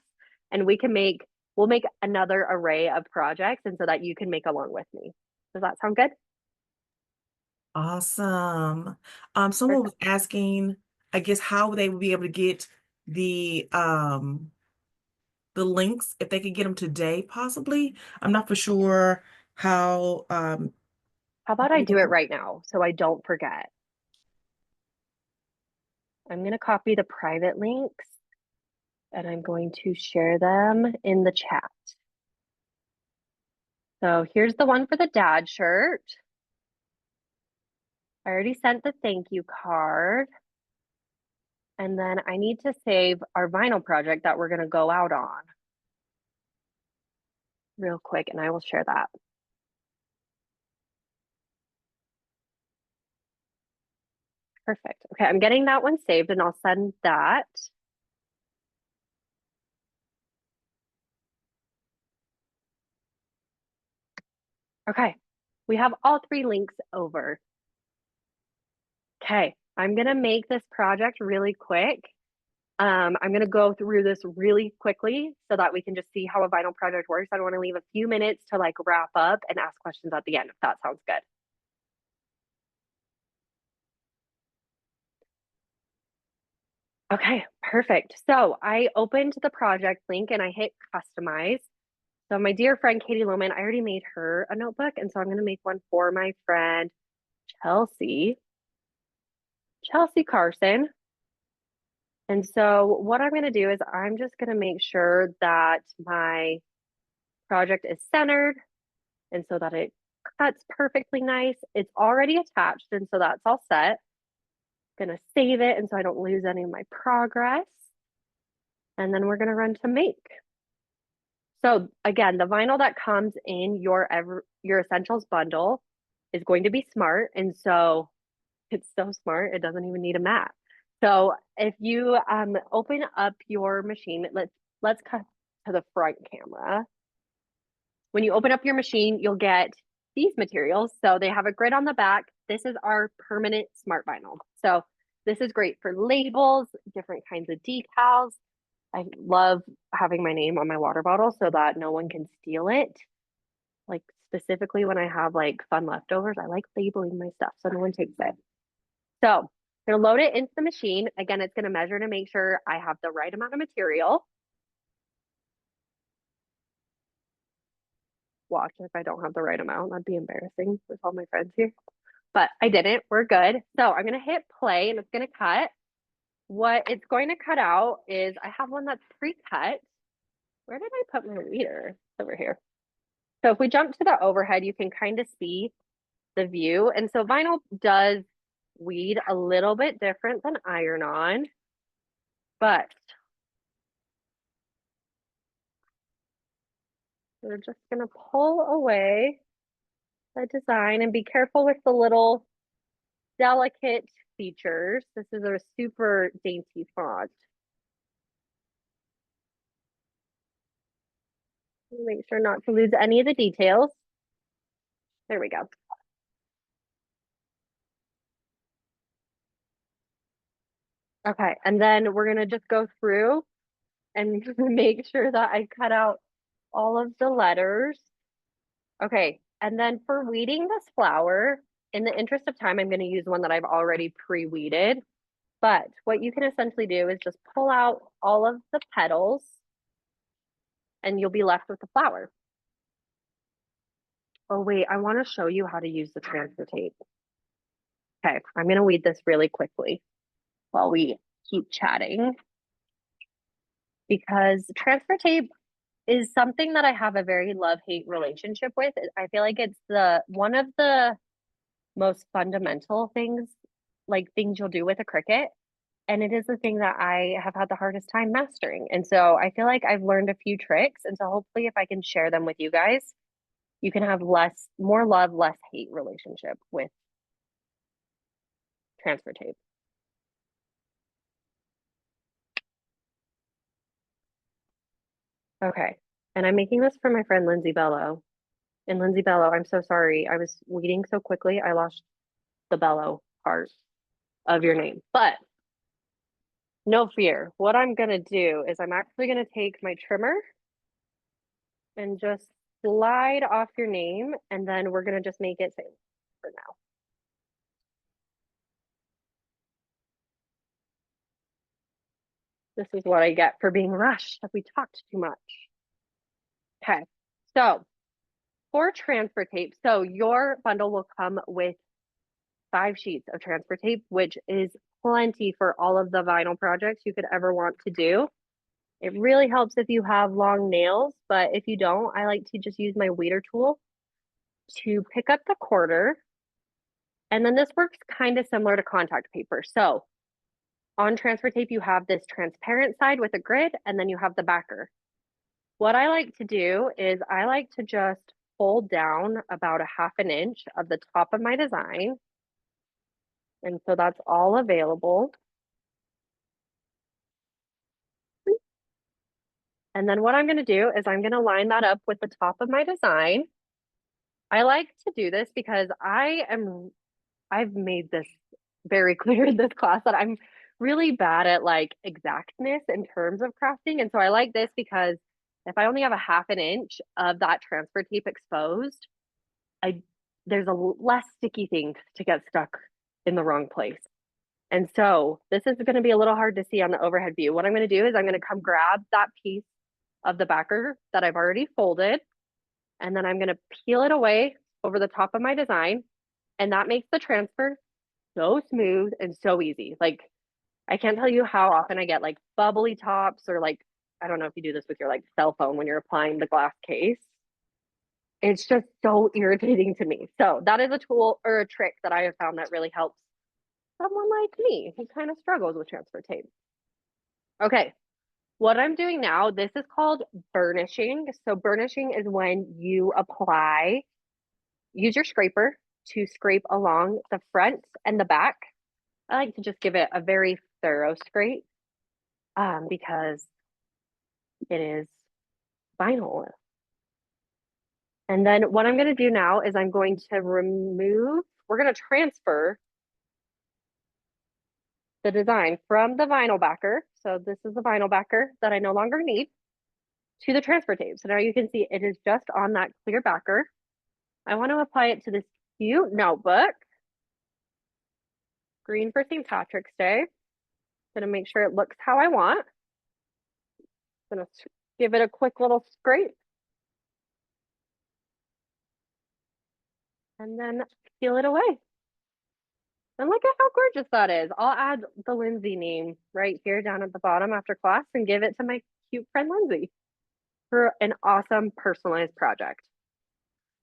and we'll make another array of projects and so that you can make along with me. Does that sound good? awesome. Someone was Perfect. asking, I guess, how they would be able to get the links if they could get them today, possibly. I'm not for sure how How about I do it right now so I don't forget? I'm going to copy the private links and I'm going to share them in the chat. So here's the one for the dad shirt. I already sent the thank you card. And then I need to save our vinyl project that we're going to go out on real quick, and I will share that. Perfect. Okay, I'm getting that one saved and I'll send that. Okay, we have all 3 links over. Okay, I'm gonna make this project really quick. I'm gonna go through this really quickly so that we can just see how a vinyl project works. I want to leave a few minutes to like wrap up and ask questions at the end, if that sounds good. Okay, perfect. So I opened the project link and I hit customize. So my dear friend Katie Lohman, I already made her a notebook, and so I'm going to make one for my friend Chelsea, Chelsea Carson. And so what I'm going to do is I'm just going to make sure that my project is centered and so that it cuts perfectly nice. It's already attached, and so that's all set. I'm going to save it and so I don't lose any of my progress. And then we're going to run to make. So again, the vinyl that comes in your essentials bundle is going to be smart. And so it's so smart, it doesn't even need a mat. So if you open up your machine, let's cut to the front camera. When you open up your machine, you'll get these materials. So they have a grid on the back. This is our permanent smart vinyl. So this is great for labels, different kinds of decals. I love having my name on my water bottle so that no one can steal it. Like specifically when I have like fun leftovers, I like labeling my stuff so no one takes it. So I'm gonna load it into the machine. Again, it's gonna measure to make sure I have the right amount of material. Watch if I don't have the right amount. That'd be embarrassing with all my friends here. But I didn't. We're good. So I'm gonna hit play and it's gonna cut. What it's going to cut out is I have one that's pre-cut. Where did I put my weeder? Over here. So if we jump to the overhead, you can kind of see the view. And so vinyl does weed a little bit different than iron-on, but we're just gonna pull away the design and be careful with the little delicate features. This is a super dainty font. Make sure not to lose any of the details. There we go. Okay, and then we're gonna just go through and make sure that I cut out all of the letters. Okay, and then for weeding this flower, in the interest of time, I'm gonna use one that I've already pre-weeded. But what you can essentially do is just pull out all of the petals and you'll be left with the flower. Oh, wait, I want to show you how to use the transfer tape. Okay, I'm going to weed this really quickly while we keep chatting because transfer tape is something that I have a very love-hate relationship with. I feel like it's the one of the most fundamental things, like things you'll do with a Cricut. And it is the thing that I have had the hardest time mastering. And so I feel like I've learned a few tricks. And so hopefully if I can share them with you guys, you can have more love, less hate relationship with transfer tape. Okay. And I'm making this for my friend Lindsay Bello. And Lindsay Bello, I'm so sorry. I was weeding so quickly, I lost the Bello part of your name. But no fear. What I'm gonna do is I'm actually gonna take my trimmer and just slide off your name, and then we're gonna just make it safe for now. This is what I get for being rushed. We talked too much. Okay, so for transfer tape, so your bundle will come with 5 sheets of transfer tape, which is plenty for all of the vinyl projects you could ever want to do. It really helps if you have long nails, but if you don't, I like to just use my weeder tool to pick up the quarter. And then this works kind of similar to contact paper. So on transfer tape, you have this transparent side with a grid, and then you have the backer. What I like to do is I like to just fold down about a 1/2 inch of the top of my design. And so that's all available. And then what I'm going to do is I'm going to line that up with the top of my design. I like to do this because I've made this very clear in this class that I'm really bad at like exactness in terms of crafting. And so I like this because if I only have a 1/2 inch of that transfer tape exposed, I there's a less sticky thing to get stuck in the wrong place. And so this is going to be a little hard to see on the overhead view. What I'm going to do is I'm going to come grab that piece of the backer that I've already folded, and then I'm going to peel it away over the top of my design. And that makes the transfer so smooth and so easy. Like I can't tell you how often I get like bubbly tops or like, I don't know if you do this with your like cell phone when you're applying the glass case. It's just so irritating to me. So that is a tool or a trick that I have found that really helps someone like me who kind of struggles with transfer tape. Okay, what I'm doing now, this is called burnishing. So burnishing is when you use your scraper to scrape along the front and the back. I like to just give it a very thorough scrape because it is vinyl. And then what I'm going to do now is I'm going to we're going to transfer the design from the vinyl backer. So this is the vinyl backer that I no longer need to the transfer tape. So now you can see it is just on that clear backer. I want to apply it to this cute notebook. Green for St. Patrick's Day. Gonna make sure it looks how I want. Gonna give it a quick little scrape. And then peel it away. And look at how gorgeous that is. I'll add the Lindsay name right here down at the bottom after class and give it to my cute friend Lindsay for an awesome personalized project.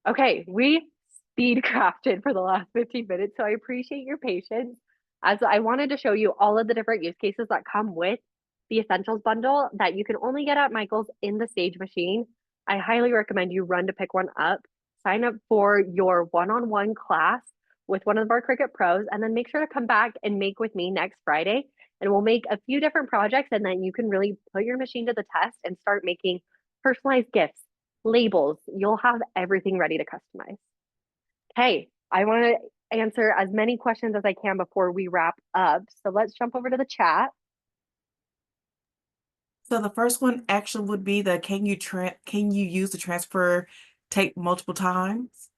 Okay, we speed crafted for the last 15 minutes, so I appreciate your patience as I wanted to show you all of the different use cases that come with the Essentials bundle that you can only get at Michael's in the Stage Machine. I highly recommend you run to pick one up, sign up for your one-on-one class with one of our Cricut pros, and then make sure to come back and make with me next Friday. And we'll make a few different projects, and then you can really put your machine to the test and start making personalized gifts, labels. You'll have everything ready to customize. Hey, I want to answer as many questions as I can before we wrap up. So let's jump over to the chat. So the first one actually would be the can you use the transfer tape multiple times?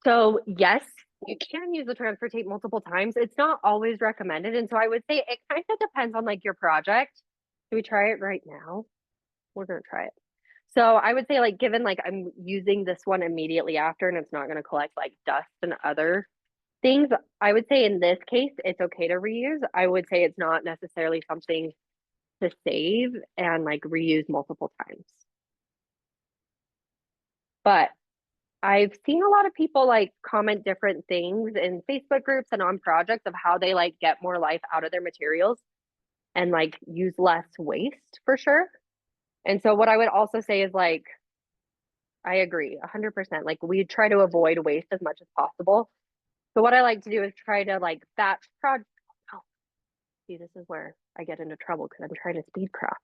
So yes, you can use the transfer tape multiple times. It's not always recommended. And so I would say it kind of depends on like your project. Should we try it right now? We're gonna try it. So I would say like given like I'm using this one immediately after and it's not gonna collect like dust and other things, I would say in this case it's okay to reuse. I would say it's not necessarily something to save and like reuse multiple times. But I've seen a lot of people like comment different things in Facebook groups and on projects of how they like get more life out of their materials and like use less waste for sure. And so what I would also say is like I agree 100%. Like we try to avoid waste as much as possible. So what I like to do is try to like batch project. Oh, see, this is where I get into trouble because I'm trying to speed craft.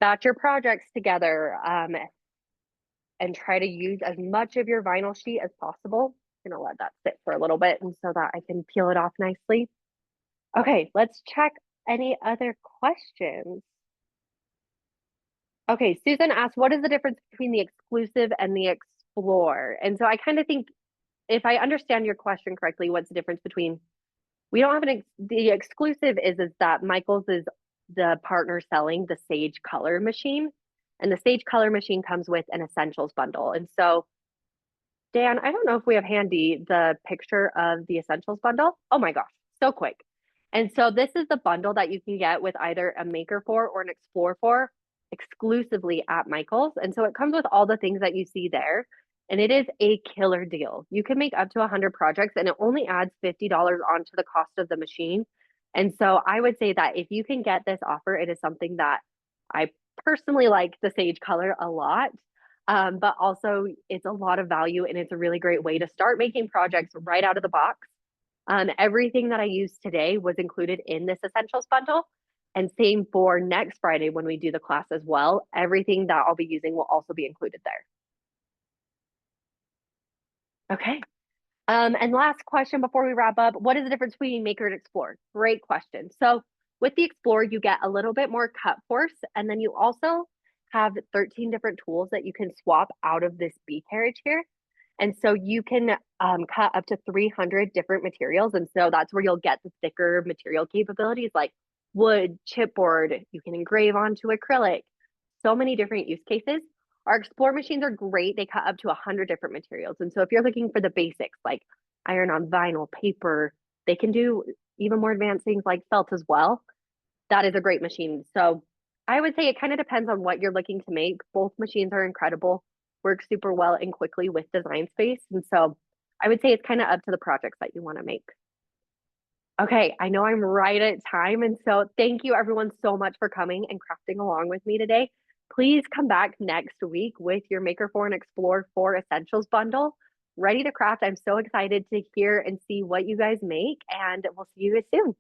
Batch your projects together and try to use as much of your vinyl sheet as possible. I'm gonna let that sit for a little bit and so that I can peel it off nicely. Okay, let's check any other questions. Okay, Susan asked, what is the difference between the exclusive and the explore? And so I kind of think if I understand your question correctly, what's the difference between we don't have the exclusive is that Michael's is the partner selling the Sage Color machine, and the Sage Color machine comes with an essentials bundle. And so, Dan, I don't know if we have handy the picture of the essentials bundle. Oh my gosh, so quick. And so this is the bundle that you can get with either a Maker for or an Explore for exclusively at Michael's. And so it comes with all the things that you see there. And it is a killer deal. You can make up to 100 projects and it only adds $50 onto the cost of the machine. And so I would say that if you can get this offer, it is something that I personally like the Sage Color a lot. But also it's a lot of value and it's a really great way to start making projects right out of the box. Everything that I used today was included in this essentials bundle. And same for next Friday when we do the class as well. Everything that I'll be using will also be included there. Okay. And last question before we wrap up, what is the difference between Maker and Explore? Great question. So with the Explore, you get a little bit more cut force, and then you also have 13 different tools that you can swap out of this bee carriage here. And so you can cut up to 300 different materials. And so that's where you'll get the thicker material capabilities like wood, chipboard, you can engrave onto acrylic, so many different use cases. Our Explore machines are great. They cut up to 100 different materials. And so if you're looking for the basics like iron on vinyl, paper, they can do even more advanced things like felt as well. That is a great machine. So I would say it kind of depends on what you're looking to make. Both machines are incredible, work super well and quickly with Design Space. And so I would say it's kind of up to the projects that you want to make. Okay, I know I'm right at time. And so thank you everyone so much for coming and crafting along with me today. Please come back next week with your Maker for and Explore for Essentials bundle ready to craft. I'm so excited to hear and see what you guys make, and we'll see you guys soon.